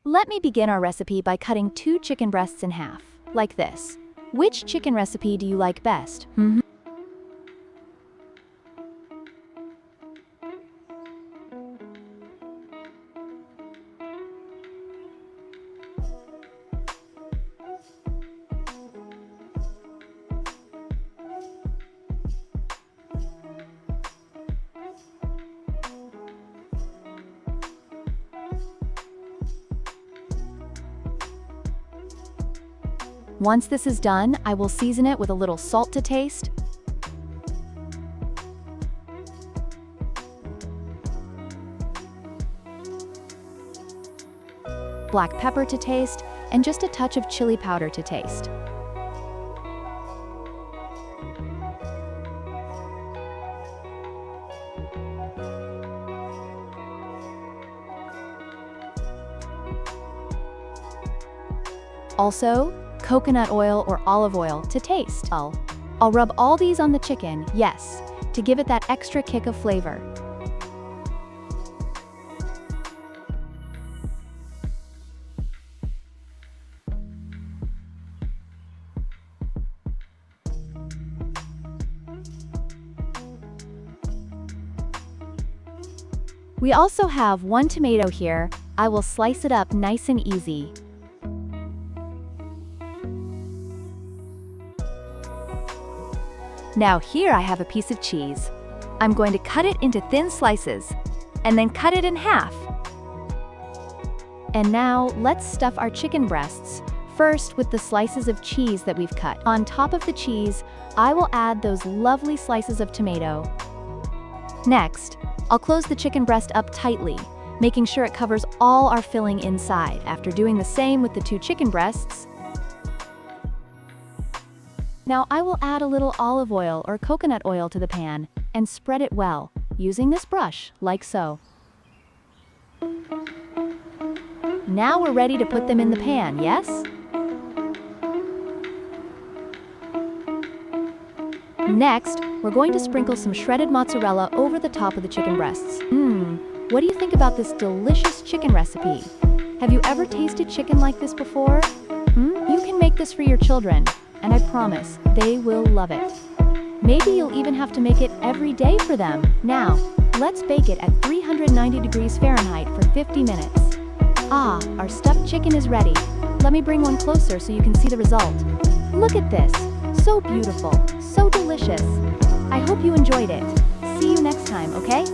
Let me begin our recipe by cutting 2 chicken breasts in half, like this. Which chicken recipe do you like best? Once this is done, I will season it with a little salt to taste, black pepper to taste, and just a touch of chili powder to taste. Also, coconut oil or olive oil to taste. I'll rub all these on the chicken, yes, to give it that extra kick of flavor. We also have 1 tomato here. I will slice it up nice and easy. Now here I have a piece of cheese. I'm going to cut it into thin slices, and then cut it in half. And now let's stuff our chicken breasts, first with the slices of cheese that we've cut. On top of the cheese, I will add those lovely slices of tomato. Next, I'll close the chicken breast up tightly, making sure it covers all our filling inside. After doing the same with the 2 chicken breasts, now I will add a little olive oil or coconut oil to the pan and spread it well, using this brush, like so. Now we're ready to put them in the pan, yes? Next, we're going to sprinkle some shredded mozzarella over the top of the chicken breasts. What do you think about this delicious chicken recipe? Have you ever tasted chicken like this before? You can make this for your children, and I promise they will love it. Maybe you'll even have to make it every day for them. Now, let's bake it at 390 degrees Fahrenheit for 50 minutes. Ah, our stuffed chicken is ready. Let me bring one closer so you can see the result. Look at this. So beautiful, so delicious. I hope you enjoyed it. See you next time, okay?